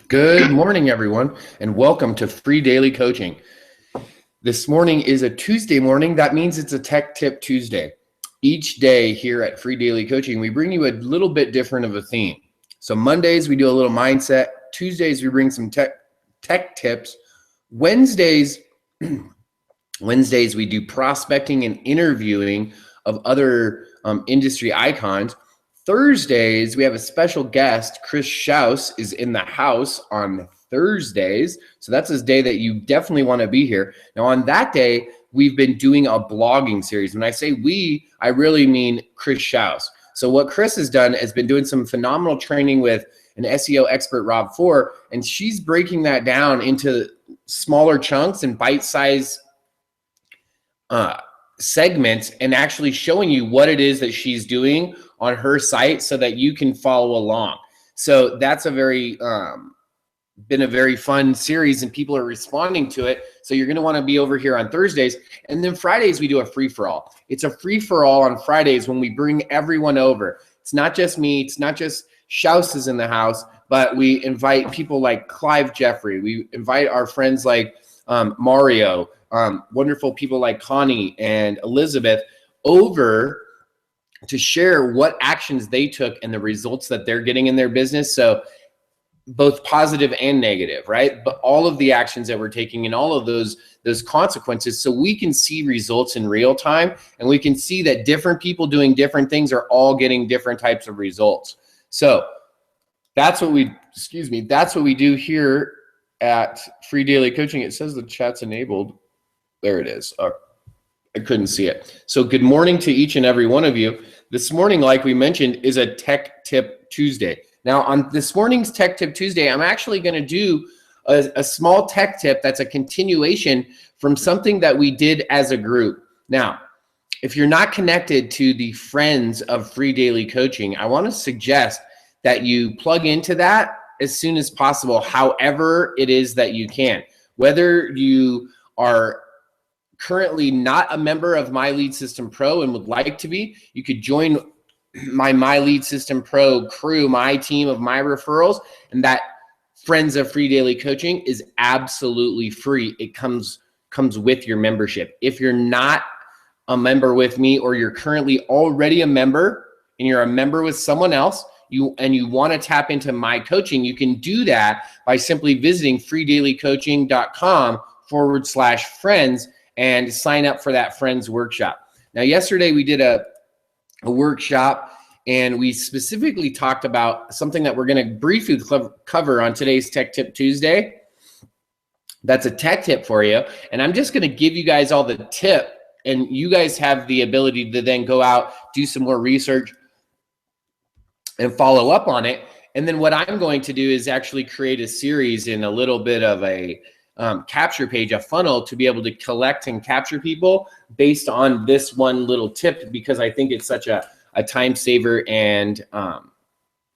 Good morning, everyone, and welcome to Free Daily Coaching. This morning is a Tuesday morning. That means it's a Tech Tip Tuesday. Each day here at Free Daily Coaching, we bring you a little bit different of a theme. So Mondays, we do a little mindset. Tuesdays, we bring some tech tips. Wednesdays, we do prospecting and interviewing of other industry icons. Thursdays, we have a special guest. Chris Schaus is in the house on Thursdays. So that's his day that you definitely want to be here. Now, on that day, we've been doing a blogging series. When I say we, I really mean Chris Schaus. So what Chris has done has been doing some phenomenal training with an SEO expert, Rob Four, and she's breaking that down into smaller chunks and bite-sized segments and actually showing you what it is that she's doing on her site so that you can follow along. So that's a very been a very fun series and people are responding to it. So you're going to want to be over here on Thursdays. And then Fridays, we do a free-for-all. It's a free-for-all on Fridays when we bring everyone over. It's not just me. It's not just Schaus is in the house, but we invite people like Clive Jeffrey. We invite our friends like Mario, wonderful people like Connie and Elizabeth over to share what actions they took and the results that they're getting in their business. So both positive and negative, right? But all of the actions that we're taking and all of those consequences, so we can see results in real time, and we can see that different people doing different things are all getting different types of results. So that's what we do here at Free Daily Coaching. It says the chat's enabled. There it is. I couldn't see it. So good morning to each and every one of you. This morning, like we mentioned, is a Tech Tip Tuesday. Now, on this morning's Tech Tip Tuesday, I'm actually going to do a small tech tip that's a continuation from something that we did as a group. Now, if you're not connected to the Friends of Free Daily Coaching, I want to suggest that you plug into that as soon as possible, however it is that you can. Whether you are currently not a member of My Lead System Pro and would like to be, you could join my Lead System Pro crew, my team of my referrals, and that Friends of Free Daily Coaching is absolutely free. It comes with your membership. If you're not a member with me, or you're currently already a member and you're a member with someone else, you want to tap into my coaching, you can do that by simply visiting freedailycoaching.com/friends and sign up for that Friends workshop. Now, yesterday we did a workshop, and we specifically talked about something that we're going to briefly cover on today's Tech Tip Tuesday. That's a tech tip for you, and I'm just going to give you guys all the tip, and you guys have the ability to then go out, do some more research, and follow up on it. And then what I'm going to do is actually create a series in a little bit of a capture page, a funnel, to be able to collect and capture people based on this one little tip, because I think it's such a time saver and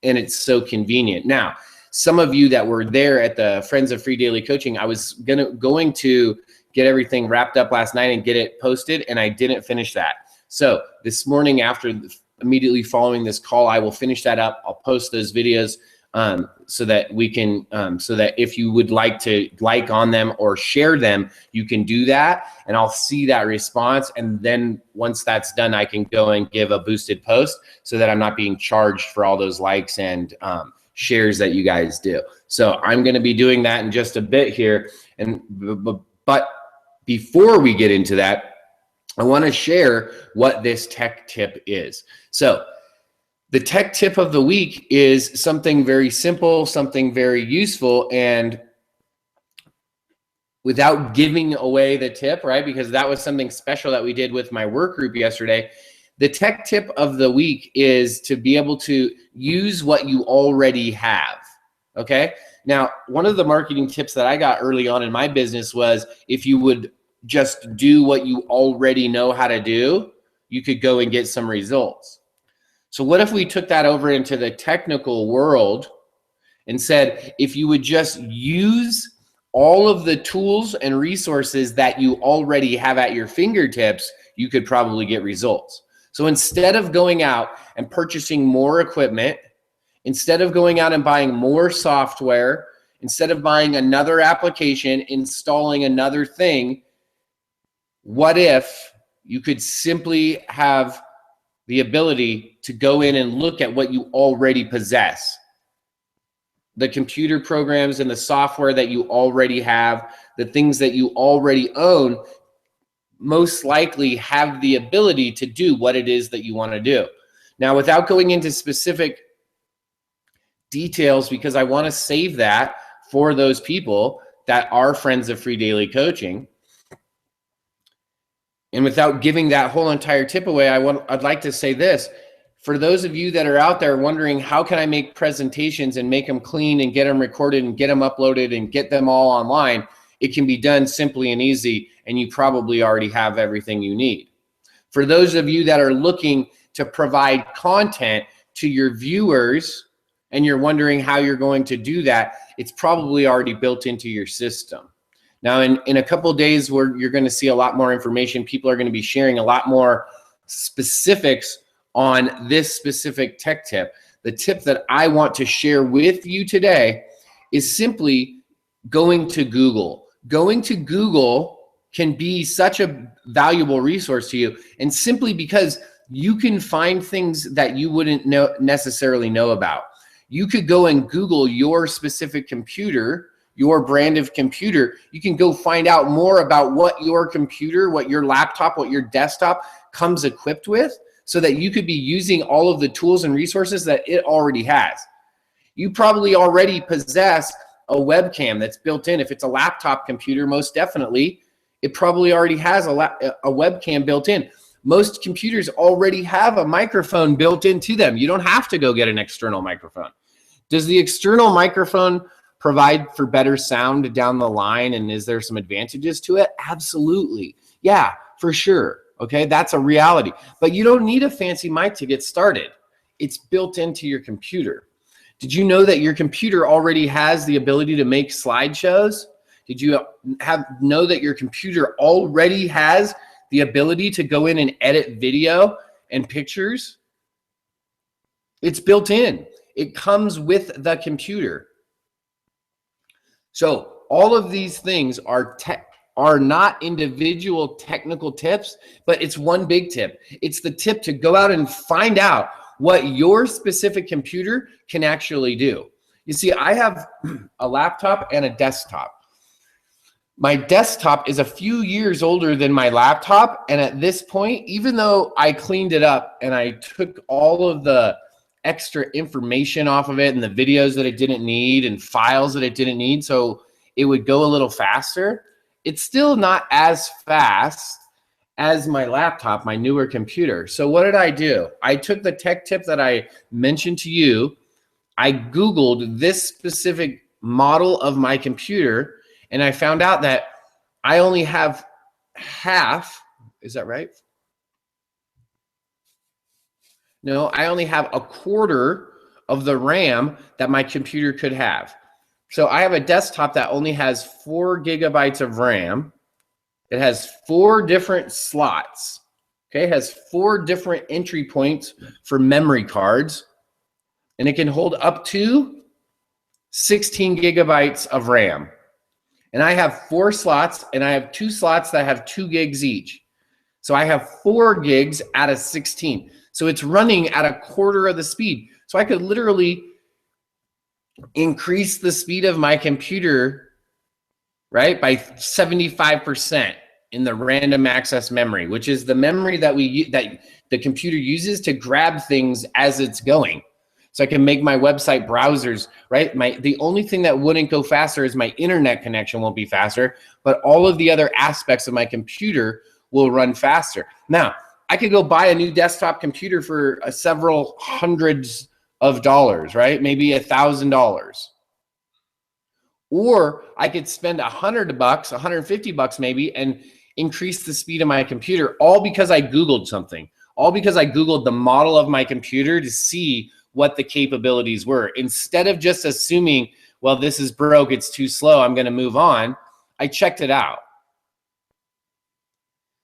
it's so convenient. Now, some of you that were there at the Friends of Free Daily Coaching, I was going to get everything wrapped up last night and get it posted, and I didn't finish that. So this morning, immediately following this call, I will finish that up. I'll post those videos so that we can, so that if you would like to like on them or share them, you can do that, and I'll see that response. And then once that's done, I can go and give a boosted post so that I'm not being charged for all those likes and shares that you guys do. So I'm going to be doing that in just a bit here. But before we get into that, I want to share what this tech tip is. So the tech tip of the week is something very simple, something very useful, and without giving away the tip, right? Because that was something special that we did with my work group yesterday. The tech tip of the week is to be able to use what you already have, okay? Now, one of the marketing tips that I got early on in my business was if you would just do what you already know how to do, you could go and get some results. So what if we took that over into the technical world and said, if you would just use all of the tools and resources that you already have at your fingertips, you could probably get results. So instead of going out and purchasing more equipment, instead of going out and buying more software, Instead of buying another application, installing another thing, what if you could simply have the ability to go in and look at what you already possess? The computer programs and the software that you already have, the things that you already own, most likely have the ability to do what it is that you want to do. Now, without going into specific details, because I want to save that for those people that are friends of Free Daily Coaching, and without giving that whole entire tip away, I'd like to say this. For those of you that are out there wondering, how can I make presentations and make them clean and get them recorded and get them uploaded and get them all online? It can be done simply and easy, and you probably already have everything you need. For those of you that are looking to provide content to your viewers and you're wondering how you're going to do that, it's probably already built into your system. Now, in a couple of days, where you're going to see a lot more information, people are going to be sharing a lot more specifics on this specific tech tip. The tip that I want to share with you today is simply going to Google. Going to Google can be such a valuable resource to you, and simply because you can find things that you wouldn't necessarily know about. You could go and Google your specific computer, your brand of computer. You can go find out more about what your computer, what your laptop, what your desktop comes equipped with, so that you could be using all of the tools and resources that it already has. You probably already possess a webcam that's built in. If it's a laptop computer, most definitely, it probably already has a webcam built in. Most computers already have a microphone built into them. You don't have to go get an external microphone. Does the external microphone provide for better sound down the line, and is there some advantages to it? Absolutely. Yeah, for sure. Okay, that's a reality. But you don't need a fancy mic to get started. It's built into your computer. Did you know that your computer already has the ability to make slideshows? Did you know that your computer already has the ability to go in and edit video and pictures? It's built in. It comes with the computer. So all of these things are not individual technical tips, but it's one big tip. It's the tip to go out and find out what your specific computer can actually do. You see, I have a laptop and a desktop. My desktop is a few years older than my laptop, and at this point, even though I cleaned it up and I took all of the extra information off of it and the videos that it didn't need and files that it didn't need so it would go a little faster, it's still not as fast as my laptop, my newer computer. So what did I do? I took the tech tip that I mentioned to you. I Googled this specific model of my computer, and I found out that I only have half, is that right? No, I only have a quarter of the RAM that my computer could have. So I have a desktop that only has 4 gigabytes of RAM. It has 4 different slots. Okay, it has 4 different entry points for memory cards, and it can hold up to 16 gigabytes of RAM. And I have 4 slots, and I have 2 slots that have 2 gigs each. So I have 4 gigs out of 16. So it's running at a quarter of the speed. So I could literally increase the speed of my computer, right, by 75% in the random access memory, which is the memory that the computer uses to grab things as it's going. So I can make my website browsers, right? The only thing that wouldn't go faster is my internet connection won't be faster, but all of the other aspects of my computer will run faster. Now, I could go buy a new desktop computer for several hundreds of dollars, right? Maybe $1,000. Or I could spend $100, $150 maybe, and increase the speed of my computer, all because I Googled something, all because I Googled the model of my computer to see what the capabilities were. Instead of just assuming, well, this is broke, it's too slow, I'm going to move on, I checked it out.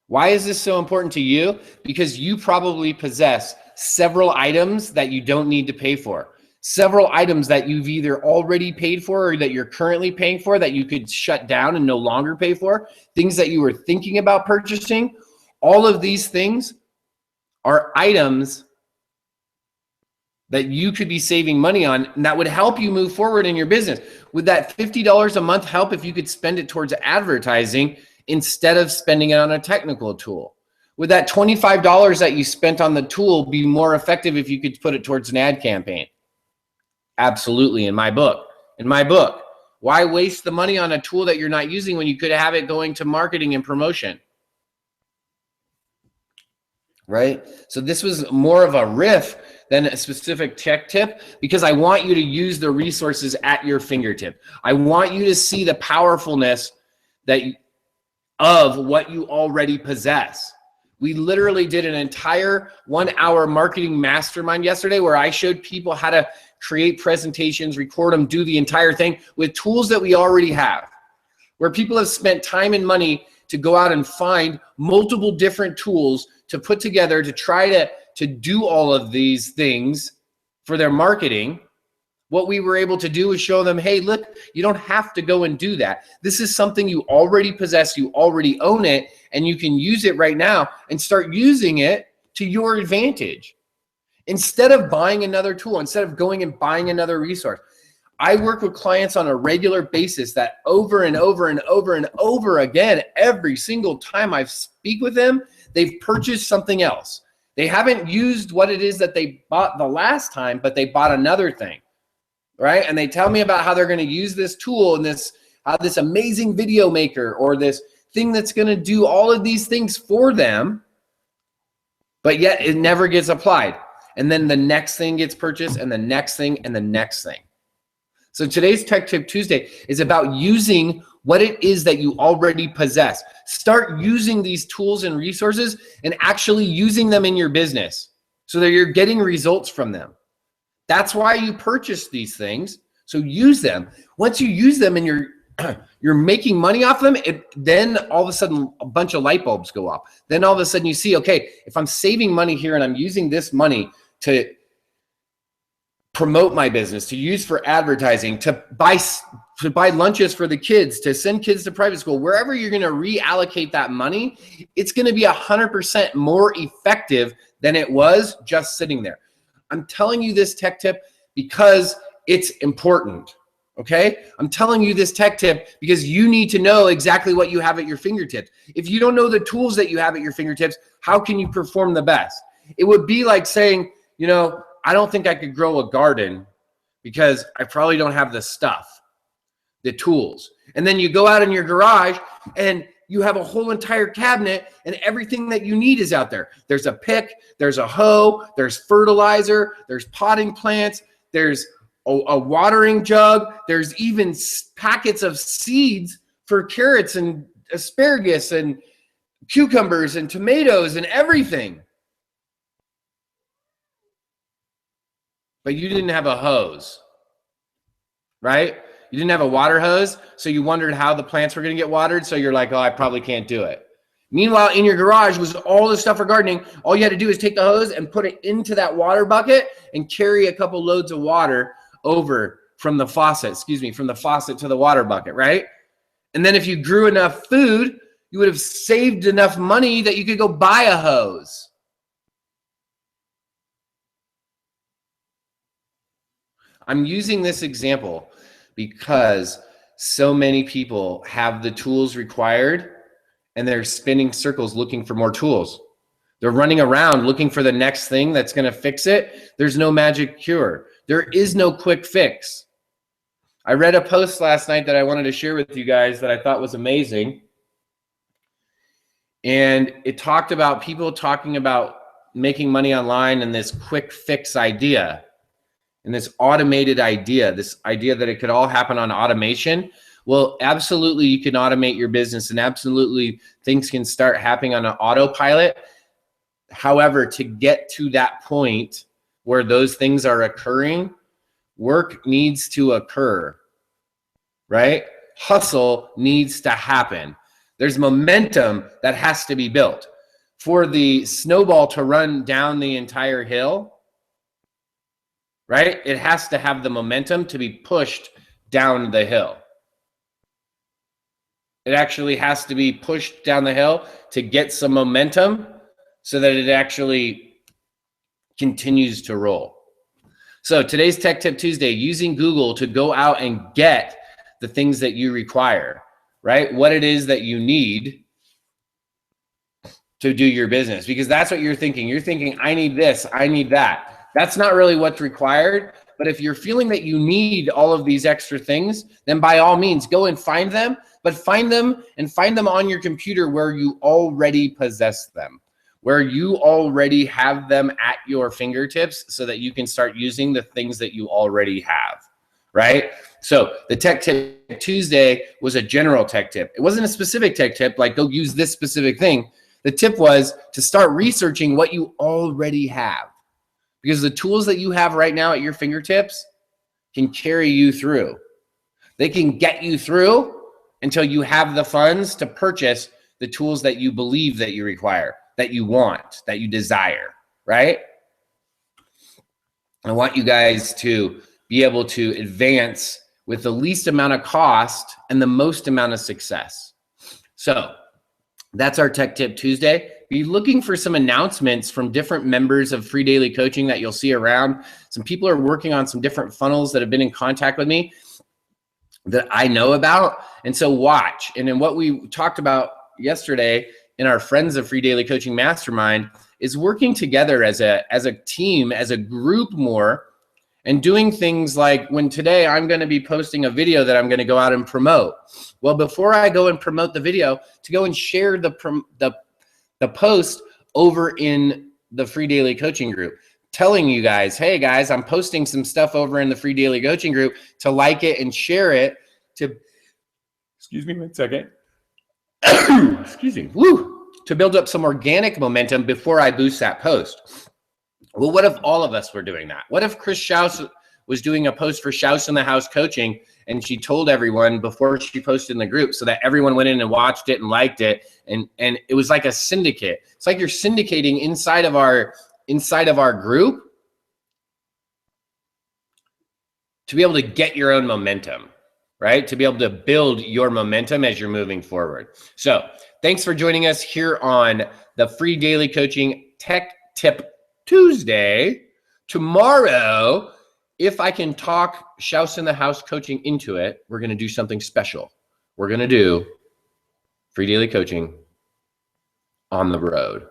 Why is this so important to you? Because you probably possess several items that you don't need to pay for. several items that you've either already paid for or that you're currently paying for that you could shut down and no longer pay for, things that you were thinking about purchasing. All of these things are items that you could be saving money on, and that would help you move forward in your business. Would that $50 a month help if you could spend it towards advertising instead of spending it on a technical tool? Would that $25 that you spent on the tool be more effective if you could put it towards an ad campaign? Absolutely, in my book. Why waste the money on a tool that you're not using when you could have it going to marketing and promotion? Right? So this was more of a riff than a specific tech tip, because I want you to use the resources at your fingertip. I want you to see the powerfulness of what you already possess. We literally did an entire 1-hour marketing mastermind yesterday where I showed people how to create presentations, record them, do the entire thing with tools that we already have, where people have spent time and money to go out and find multiple different tools to put together to try to do all of these things for their marketing. What we were able to do is show them, hey, look, you don't have to go and do that. This is something you already possess, you already own it, and you can use it right now and start using it to your advantage. Instead of buying another tool, instead of going and buying another resource, I work with clients on a regular basis that over and over and over and over again, every single time I speak with them, they've purchased something else. They haven't used what it is that they bought the last time, but they bought another thing, right? And they tell me about how they're going to use this tool and this amazing video maker or this thing that's going to do all of these things for them, but yet it never gets applied. And then the next thing gets purchased and the next thing and the next thing. So today's Tech Tip Tuesday is about using what it is that you already possess. Start using these tools and resources and actually using them in your business so that you're getting results from them. That's why you purchase these things. So use them. Once you use them and you're making money off them, then all of a sudden a bunch of light bulbs go off. Then all of a sudden you see, okay, if I'm saving money here and I'm using this money to promote my business, to use for advertising, to buy lunches for the kids, to send kids to private school, wherever you're going to reallocate that money, it's going to be 100% more effective than it was just sitting there. I'm telling you this tech tip because it's important. Okay? I'm telling you this tech tip because you need to know exactly what you have at your fingertips. If you don't know the tools that you have at your fingertips, how can you perform the best? It would be like saying, you know, I don't think I could grow a garden because I probably don't have the stuff, the tools. And then you go out in your garage and you have a whole entire cabinet and everything that you need is out there. There's a pick, there's a hoe, there's fertilizer, there's potting plants, there's a watering jug, there's even packets of seeds for carrots and asparagus and cucumbers and tomatoes and everything. But you didn't have a hose, right? You didn't have a water hose, so you wondered how the plants were going to get watered, so you're like, oh, I probably can't do it. Meanwhile, in your garage was all the stuff for gardening. All you had to do is take the hose and put it into that water bucket and carry a couple loads of water over from the faucet, from the faucet to the water bucket, right? And then if you grew enough food, you would have saved enough money that you could go buy a hose. I'm using this example because so many people have the tools required and they're spinning circles looking for more tools. They're running around looking for the next thing that's going to fix it. There's no magic cure. There is no quick fix. I read a post last night that I wanted to share with you guys that I thought was amazing. And it talked about people talking about making money online and this quick fix idea. And this automated idea, this idea that it could all happen on automation. Well, absolutely, you can automate your business and absolutely things can start happening on an autopilot. However, to get to that point where those things are occurring, work needs to occur, right? Hustle needs to happen. There's momentum that has to be built. For the snowball to run down the entire hill, right? It has to have the momentum to be pushed down the hill. It actually has to be pushed down the hill to get some momentum so that it actually continues to roll. So today's Tech Tip Tuesday, using Google to go out and get the things that you require, right? What it is that you need to do your business, because that's what you're thinking. You're thinking, I need this, I need that. That's not really what's required. But if you're feeling that you need all of these extra things, then by all means, go and find them, but find them on your computer where you already possess them, where you already have them at your fingertips so that you can start using the things that you already have, right? So the Tech Tip Tuesday was a general tech tip. It wasn't a specific tech tip, like go use this specific thing. The tip was to start researching what you already have, because the tools that you have right now at your fingertips can carry you through. They can get you through until you have the funds to purchase the tools that you believe that you require, that you want, that you desire, right? I want you guys to be able to advance with the least amount of cost and the most amount of success. So that's our Tech Tip Tuesday. Be looking for some announcements from different members of Free Daily Coaching that you'll see around. Some people are working on some different funnels that have been in contact with me that I know about. And so watch. And then what we talked about yesterday in our Friends of Free Daily Coaching Mastermind is working together as a team, as a group more, and doing things like when today I'm going to be posting a video that I'm going to go out and promote. Well, before I go and promote the video, to go and share the post over in the Free Daily Coaching group, telling you guys, hey guys, I'm posting some stuff over in the Free Daily Coaching group, to like it and share it, to, excuse me one second, excuse me, woo, to build up some organic momentum before I boost that post. Well, what if all of us were doing that? What if Chris Schaus was doing a post for Schaus in the House Coaching, and she told everyone before she posted in the group so that everyone went in and watched it and liked it, and it was like a syndicate. It's like you're syndicating inside of our group to be able to get your own momentum, right? To be able to build your momentum as you're moving forward. So thanks for joining us here on the Free Daily Coaching Tech Tip Tuesday. Tomorrow, if I can talk Schaus in the House Coaching into it, we're going to do something special. We're going to do Free Daily Coaching on the road,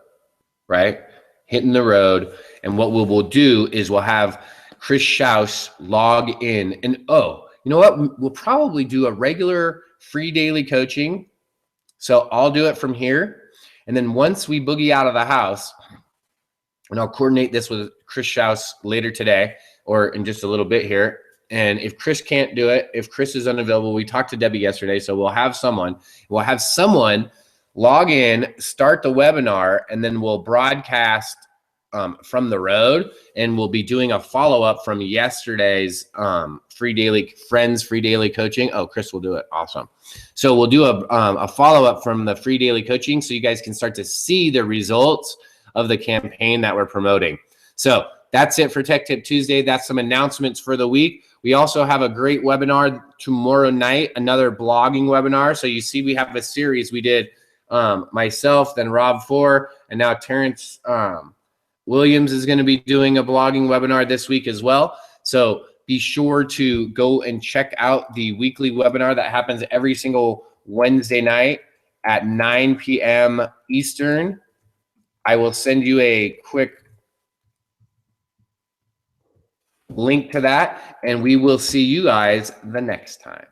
right? Hitting the road. And what we'll do is we'll have Chris Schaus log in. And oh, you know what? We'll probably do a regular Free Daily Coaching. So I'll do it from here. And then once we boogie out of the house, and I'll coordinate this with Chris Schaus later today or in just a little bit here. And if Chris can't do it, if Chris is unavailable, we talked to Debbie yesterday, so we'll have someone log in, start the webinar, and then we'll broadcast from the road, and we'll be doing a follow-up from yesterday's Free Daily Coaching. Oh, Chris will do it. Awesome. So we'll do a follow-up from the Free Daily Coaching so you guys can start to see the results of the campaign that we're promoting. So that's it for Tech Tip Tuesday. That's some announcements for the week. We also have a great webinar tomorrow night, another blogging webinar. So you see we have a series. We did myself, then Rob Four, and now Terrence Williams is going to be doing a blogging webinar this week as well. So be sure to go and check out the weekly webinar that happens every single Wednesday night at 9 p.m. Eastern. I will send you a quick link to that, and we will see you guys the next time.